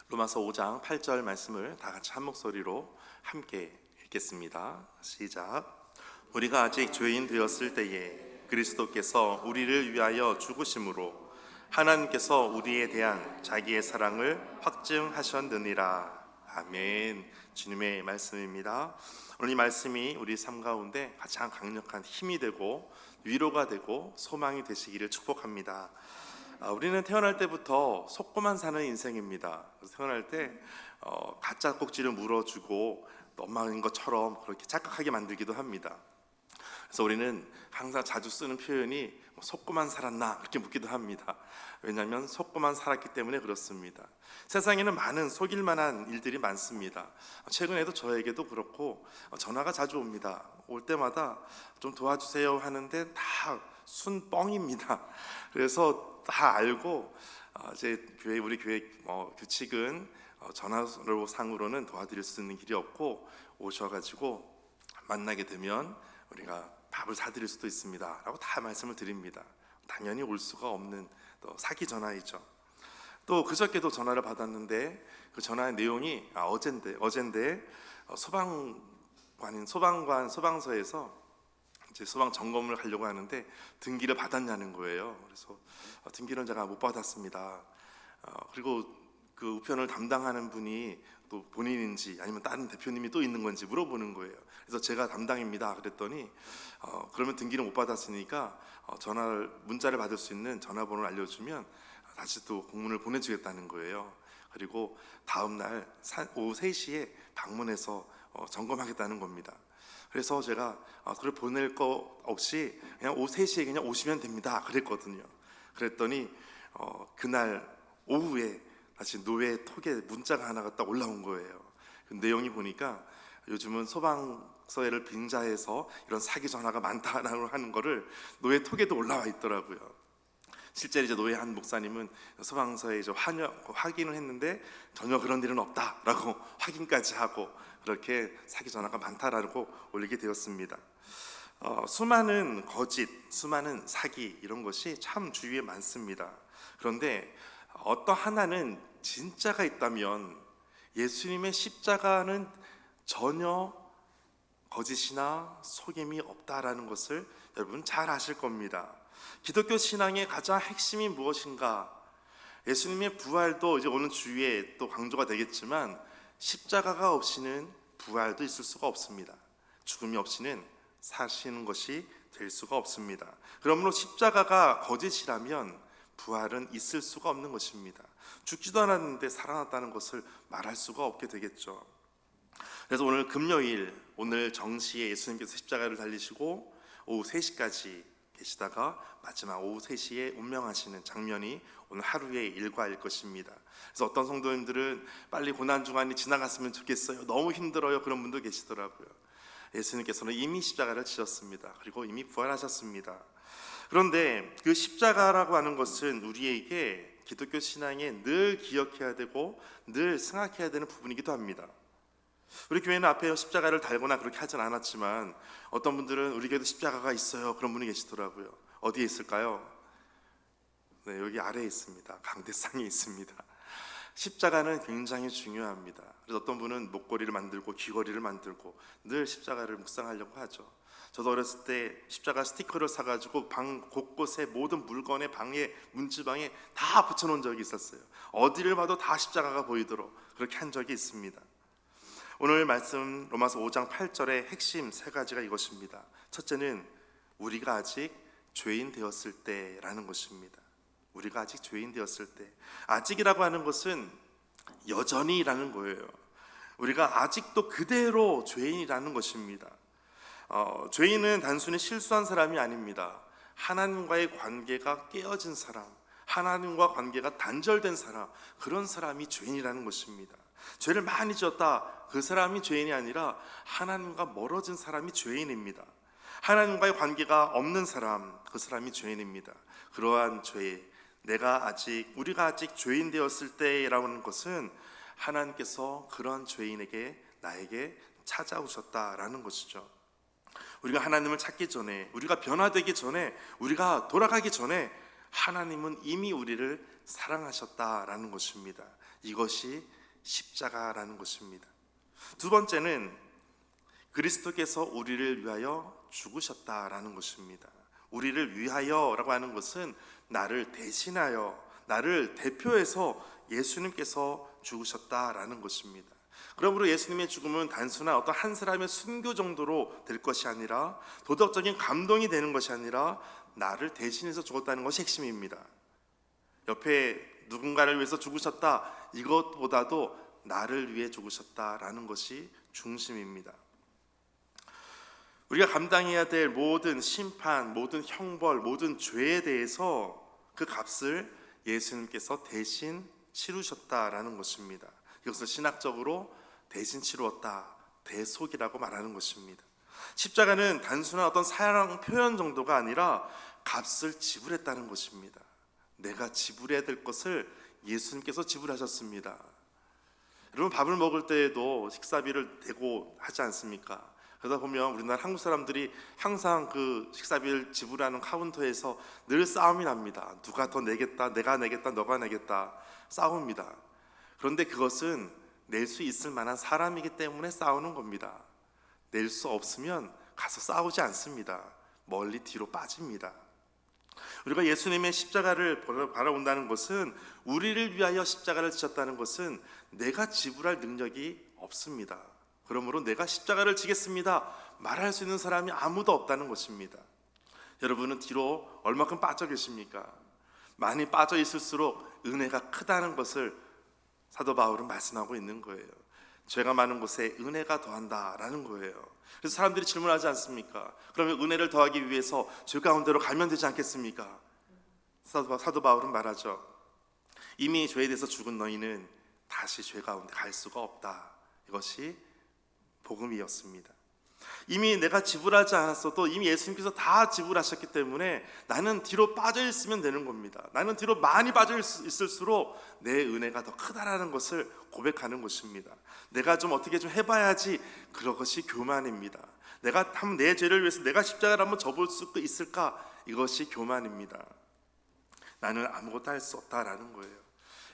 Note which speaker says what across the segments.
Speaker 1: 로마서 5장 8절 말씀을 다 같이 한 목소리로 함께 읽겠습니다. 시작. 우리가 아직 죄인 되었을 때에 그리스도께서 우리를 위하여 죽으심으로 하나님께서 우리에 대한 자기의 사랑을 확증하셨느니라. 아멘. 주님의 말씀입니다. 오늘 이 말씀이 우리 삶 가운데 가장 강력한 힘이 되고 위로가 되고 소망이 되시기를 축복합니다. 우리는 태어날 때부터 속고만 사는 인생입니다. 태어날 때 가짜 꼭지를 물어주고 엄마인 것처럼 그렇게 착각하게 만들기도 합니다. 그래서 우리는 항상 자주 쓰는 표현이 속고만 살았나 그렇게 묻기도 합니다. 왜냐하면 속고만 살았기 때문에 그렇습니다. 세상에는 많은 속일 만한 일들이 많습니다. 최근에도 저에게도 그렇고 전화가 자주 옵니다. 올 때마다 좀 도와주세요 하는데 다 순뻥입니다. 그래서 다 알고 이제 우리 교회 규칙은 전화상으로는 도와드릴 수 있는 길이 없고 오셔가지고 만나게 되면 우리가 밥을 사드릴 수도 있습니다 라고 다 말씀을 드립니다. 당연히 올 수가 없는 또 사기 전화이죠. 또 그저께도 전화를 받았는데 그 전화의 내용이 어젠데 소방서에서 이제 소방 점검을 하려고 하는데 등기를 받았냐는 거예요. 그래서 등기는 제가 못 받았습니다. 그리고 그 우편을 담당하는 분이 또 본인인지 아니면 다른 대표님이 또 있는 건지 물어보는 거예요. 그래서 제가 담당입니다 그랬더니 그러면 등기를 못 받았으니까 문자를 받을 수 있는 전화번호를 알려주면 다시 또 공문을 보내주겠다는 거예요. 그리고 다음 날 오후 3시에 방문해서 점검하겠다는 겁니다. 그래서 제가 그걸 보낼 거 없이 그냥 오후 3시에 그냥 오시면 됩니다 그랬거든요. 그랬더니 그날 오후에 다시 노예 톡에 문자가 하나가 딱 올라온 거예요. 그 내용이 보니까 요즘은 소방서를 빙자해서 이런 사기 전화가 많다라고 하는 거를 노예 톡에도 올라와 있더라고요. 실제 이제 노예 한 목사님은 소방서에 이제 확인을 했는데 전혀 그런 일은 없다라고 확인까지 하고 그렇게 사기 전화가 많다라고 올리게 되었습니다. 수많은 거짓, 수많은 사기 이런 것이 참 주위에 많습니다. 그런데 어떤 하나는 진짜가 있다면 예수님의 십자가는 전혀 거짓이나 속임이 없다라는 것을 여러분 잘 아실 겁니다. 기독교 신앙의 가장 핵심이 무엇인가? 예수님의 부활도 이제 오늘 주위에 또 강조가 되겠지만 십자가가 없이는 부활도 있을 수가 없습니다. 죽음이 없이는 사시는 것이 될 수가 없습니다. 그러므로 십자가가 거짓이라면 부활은 있을 수가 없는 것입니다. 죽지도 않았는데 살아났다는 것을 말할 수가 없게 되겠죠. 그래서 오늘 금요일, 오늘 정시에 예수님께서 십자가를 달리시고 오후 3시까지 계시다가 마지막 오후 3시에 운명하시는 장면이 오늘 하루의 일과일 것입니다. 그래서 어떤 성도님들은 빨리 고난주간이 지나갔으면 좋겠어요, 너무 힘들어요, 그런 분도 계시더라고요. 예수님께서는 이미 십자가를 지셨습니다. 그리고 이미 부활하셨습니다. 그런데 그 십자가라고 하는 것은 우리에게 기독교 신앙에 늘 기억해야 되고 늘 생각해야 되는 부분이기도 합니다. 우리 교회는 앞에 십자가를 달거나 그렇게 하진 않았지만 어떤 분들은 우리 교회도 십자가가 있어요 그런 분이 계시더라고요. 어디에 있을까요? 네, 여기 아래에 있습니다. 강대상에 있습니다. 십자가는 굉장히 중요합니다. 그래서 어떤 분은 목걸이를 만들고 귀걸이를 만들고 늘 십자가를 묵상하려고 하죠. 저도 어렸을 때 십자가 스티커를 사가지고 방 곳곳에 모든 물건에 방에 문지방에 다 붙여놓은 적이 있었어요. 어디를 봐도 다 십자가가 보이도록 그렇게 한 적이 있습니다. 오늘 말씀 로마서 5장 8절의 핵심 3가지가 이것입니다. 첫째는 우리가 아직 죄인 되었을 때라는 것입니다. 우리가 아직 죄인 되었을 때, 아직이라고 하는 것은 여전히라는 거예요. 우리가 아직도 그대로 죄인이라는 것입니다. 죄인은 단순히 실수한 사람이 아닙니다. 하나님과의 관계가 깨어진 사람, 하나님과 관계가 단절된 사람, 그런 사람이 죄인이라는 것입니다. 죄를 많이 지었다, 그 사람이 죄인이 아니라 하나님과 멀어진 사람이 죄인입니다. 하나님과의 관계가 없는 사람, 그 사람이 죄인입니다. 그러한 죄, 우리가 아직 죄인 되었을 때라는 것은 하나님께서 그런 죄인에게, 나에게 찾아오셨다라는 것이죠. 우리가 하나님을 찾기 전에, 우리가 변화되기 전에, 우리가 돌아가기 전에 하나님은 이미 우리를 사랑하셨다라는 것입니다. 이것이 십자가라는 것입니다. 두 번째는 그리스도께서 우리를 위하여 죽으셨다라는 것입니다. 우리를 위하여라고 하는 것은 나를 대신하여, 나를 대표해서 예수님께서 죽으셨다라는 것입니다. 그러므로 예수님의 죽음은 단순한 어떤 한 사람의 순교 정도로 될 것이 아니라, 도덕적인 감동이 되는 것이 아니라 나를 대신해서 죽었다는 것이 핵심입니다. 옆에 누군가를 위해서 죽으셨다, 이것보다도 나를 위해 죽으셨다라는 것이 중심입니다. 우리가 감당해야 될 모든 심판, 모든 형벌, 모든 죄에 대해서 그 값을 예수님께서 대신 치르셨다라는 것입니다. 이것을 신학적으로 대신 치루었다, 대속이라고 말하는 것입니다. 십자가는 단순한 어떤 사랑 표현 정도가 아니라 값을 지불했다는 것입니다. 내가 지불해야 될 것을 예수님께서 지불하셨습니다. 여러분, 밥을 먹을 때에도 식사비를 대고 하지 않습니까? 그러다 보면 우리나라 한국 사람들이 항상 그 식사비를 지불하는 카운터에서 늘 싸움이 납니다. 누가 더 내겠다, 내가 내겠다, 너가 내겠다, 싸웁니다. 그런데 그것은 낼 수 있을 만한 사람이기 때문에 싸우는 겁니다. 낼 수 없으면 가서 싸우지 않습니다. 멀리 뒤로 빠집니다. 우리가 예수님의 십자가를 바라본다는 것은, 우리를 위하여 십자가를 지셨다는 것은 내가 지불할 능력이 없습니다. 그러므로 내가 십자가를 지겠습니다 말할 수 있는 사람이 아무도 없다는 것입니다. 여러분은 뒤로 얼마큼 빠져 계십니까? 많이 빠져 있을수록 은혜가 크다는 것을 사도 바울은 말씀하고 있는 거예요. 죄가 많은 곳에 은혜가 더한다라는 거예요. 그래서 사람들이 질문하지 않습니까? 그러면 은혜를 더하기 위해서 죄 가운데로 가면 되지 않겠습니까? 사도 바울은 말하죠. 이미 죄에 대해서 죽은 너희는 다시 죄 가운데 갈 수가 없다. 이것이 복음이었습니다. 이미 내가 지불하지 않았어도 이미 예수님께서 다 지불하셨기 때문에 나는 뒤로 빠져 있으면 되는 겁니다. 나는 뒤로 많이 빠져 있을수록 내 은혜가 더 크다라는 것을 고백하는 것입니다. 내가 좀 어떻게 좀 해봐야지, 그것이 교만입니다. 내가 내 죄를 위해서 내가 십자가를 한번 져볼 수 있을까? 이것이 교만입니다. 나는 아무것도 할 수 없다라는 거예요.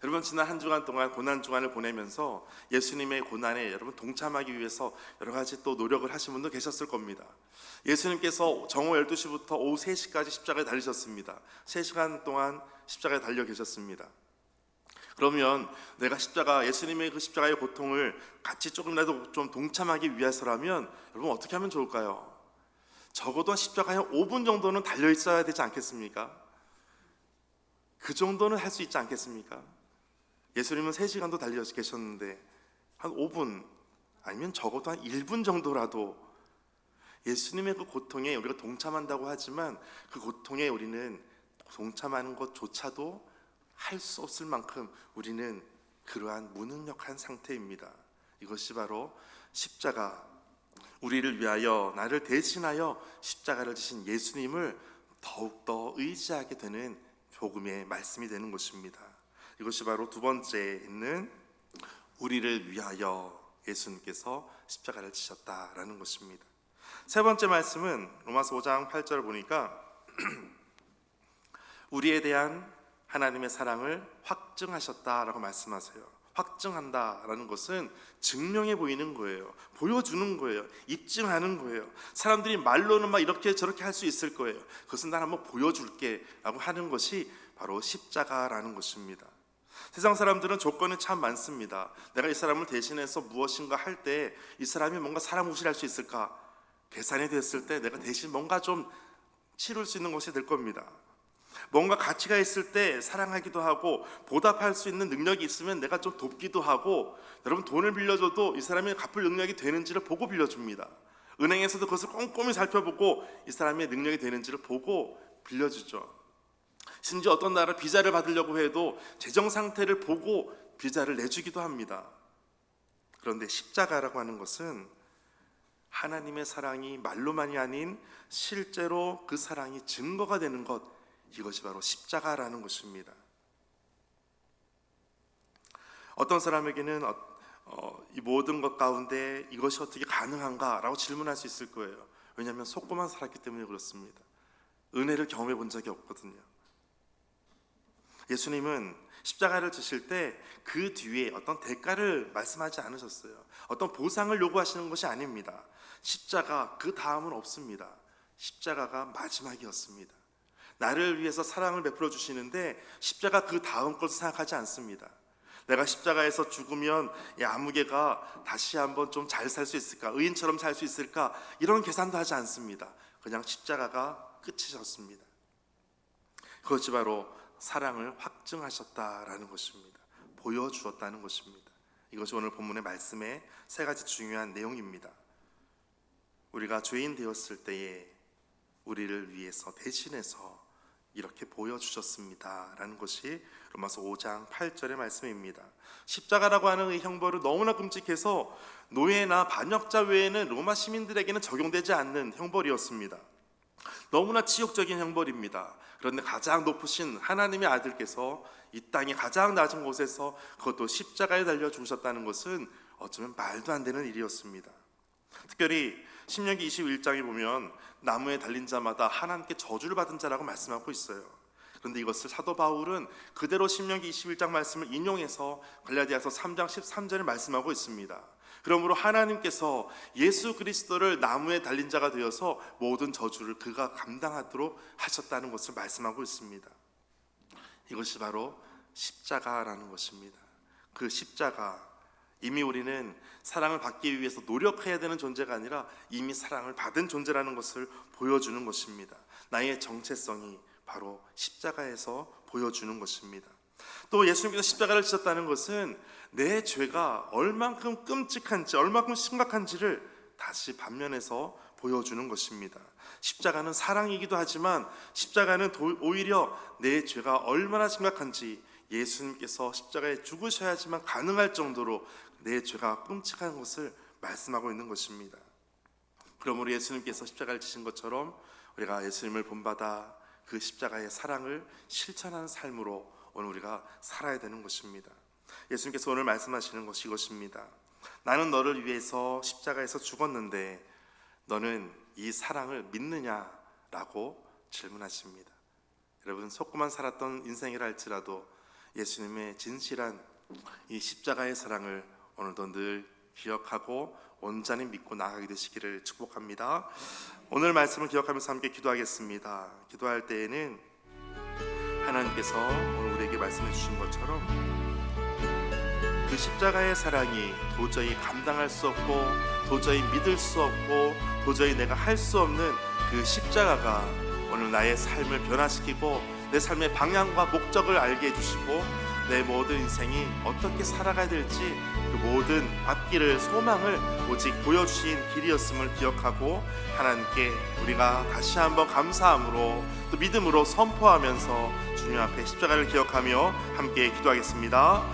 Speaker 1: 여러분, 지난 한 주간 동안 고난 주간을 보내면서 예수님의 고난에 여러분 동참하기 위해서 여러 가지 또 노력을 하신 분도 계셨을 겁니다. 예수님께서 정오 12시부터 오후 3시까지 십자가에 달리셨습니다. 3시간 동안 십자가에 달려 계셨습니다. 그러면 내가 예수님의 그 십자가의 고통을 같이 조금이라도 좀 동참하기 위해서라면 여러분 어떻게 하면 좋을까요? 적어도 십자가에 5분 정도는 달려 있어야 되지 않겠습니까? 그 정도는 할 수 있지 않겠습니까? 예수님은 3시간도 달려 계셨는데 한 5분 아니면 적어도 한 1분 정도라도 예수님의 그 고통에 우리가 동참한다고 하지만 그 고통에 우리는 동참하는 것조차도 할 수 없을 만큼 우리는 그러한 무능력한 상태입니다. 이것이 바로 십자가, 우리를 위하여 나를 대신하여 십자가를 지신 예수님을 더욱더 의지하게 되는 복음의 말씀이 되는 것입니다. 이것이 바로 두 번째 있는 우리를 위하여 예수님께서 십자가를 지셨다라는 것입니다. 세 번째 말씀은 로마서 5장 8절을 보니까 우리에 대한 하나님의 사랑을 확증하셨다라고 말씀하세요. 확증한다라는 것은 증명해 보이는 거예요. 보여주는 거예요. 입증하는 거예요. 사람들이 말로는 막 이렇게 저렇게 할 수 있을 거예요. 그것은 난 한번 보여줄게 라고 하는 것이 바로 십자가라는 것입니다. 세상 사람들은 조건이 참 많습니다. 내가 이 사람을 대신해서 무엇인가 할 때 이 사람이 뭔가 사람 무시할 수 있을까? 계산이 됐을 때 내가 대신 뭔가 좀 치룰 수 있는 것이 될 겁니다. 뭔가 가치가 있을 때 사랑하기도 하고 보답할 수 있는 능력이 있으면 내가 좀 돕기도 하고, 여러분 돈을 빌려줘도 이 사람이 갚을 능력이 되는지를 보고 빌려줍니다. 은행에서도 그것을 꼼꼼히 살펴보고 이 사람의 능력이 되는지를 보고 빌려주죠. 심지어 어떤 나라 비자를 받으려고 해도 재정 상태를 보고 비자를 내주기도 합니다. 그런데 십자가라고 하는 것은 하나님의 사랑이 말로만이 아닌 실제로 그 사랑이 증거가 되는 것, 이것이 바로 십자가라는 것입니다. 어떤 사람에게는 이 모든 것 가운데 이것이 어떻게 가능한가? 라고 질문할 수 있을 거예요. 왜냐하면 속고만 살았기 때문에 그렇습니다. 은혜를 경험해 본 적이 없거든요. 예수님은 십자가를 지실 때 그 뒤에 어떤 대가를 말씀하지 않으셨어요. 어떤 보상을 요구하시는 것이 아닙니다. 십자가 그 다음은 없습니다. 십자가가 마지막이었습니다. 나를 위해서 사랑을 베풀어 주시는데 십자가 그 다음 것을 생각하지 않습니다. 내가 십자가에서 죽으면 이 아무개가 다시 한번 좀 잘 살 수 있을까, 의인처럼 살 수 있을까, 이런 계산도 하지 않습니다. 그냥 십자가가 끝이셨습니다. 그것이 바로 사랑을 확증하셨다라는 것입니다. 보여주었다는 것입니다. 이것이 오늘 본문의 말씀의 세 가지 중요한 내용입니다. 우리가 죄인 되었을 때에 우리를 위해서 대신해서 이렇게 보여주셨습니다 라는 것이 로마서 5장 8절의 말씀입니다. 십자가라고 하는 이 형벌은 너무나 끔찍해서 노예나 반역자 외에는 로마 시민들에게는 적용되지 않는 형벌이었습니다. 너무나 치욕적인 형벌입니다. 그런데 가장 높으신 하나님의 아들께서 이 땅의 가장 낮은 곳에서 그것도 십자가에 달려 죽으셨다는 것은 어쩌면 말도 안 되는 일이었습니다. 특별히 신명기 21장에 보면 나무에 달린 자마다 하나님께 저주를 받은 자라고 말씀하고 있어요. 그런데 이것을 사도 바울은 그대로 신명기 21장 말씀을 인용해서 갈라디아서 3장 13절을 말씀하고 있습니다. 그러므로 하나님께서 예수 그리스도를 나무에 달린 자가 되어서 모든 저주를 그가 감당하도록 하셨다는 것을 말씀하고 있습니다. 이것이 바로 십자가라는 것입니다. 그 십자가, 이미 우리는 사랑을 받기 위해서 노력해야 되는 존재가 아니라 이미 사랑을 받은 존재라는 것을 보여주는 것입니다. 나의 정체성이 바로 십자가에서 보여주는 것입니다. 또 예수님께서 십자가를 지셨다는 것은 내 죄가 얼만큼 끔찍한지, 얼만큼 심각한지를 다시 반면에서 보여주는 것입니다. 십자가는 사랑이기도 하지만 십자가는 오히려 내 죄가 얼마나 심각한지 예수님께서 십자가에 죽으셔야지만 가능할 정도로 내 죄가 끔찍한 것을 말씀하고 있는 것입니다. 그러므로 예수님께서 십자가를 지신 것처럼 우리가 예수님을 본받아 그 십자가의 사랑을 실천하는 삶으로 오늘 우리가 살아야 되는 것입니다. 예수님께서 오늘 말씀하시는 것이 이것입니다. 나는 너를 위해서 십자가에서 죽었는데 너는 이 사랑을 믿느냐라고 질문하십니다. 여러분, 속고만 살았던 인생이라 할지라도 예수님의 진실한 이 십자가의 사랑을 오늘도 늘 기억하고 온전히 믿고 나아가게 되시기를 축복합니다. 오늘 말씀을 기억하면서 함께 기도하겠습니다. 기도할 때에는 하나님께서 오늘 우리에게 말씀해 주신 것처럼 그 십자가의 사랑이 도저히 감당할 수 없고 도저히 믿을 수 없고 도저히 내가 할 수 없는 그 십자가가 오늘 나의 삶을 변화시키고 내 삶의 방향과 목적을 알게 해주시고 내 모든 인생이 어떻게 살아가야 될지 그 모든 앞길을, 소망을 오직 보여주신 길이었음을 기억하고 하나님께 우리가 다시 한번 감사함으로 또 믿음으로 선포하면서 주님 앞에 십자가를 기억하며 함께 기도하겠습니다.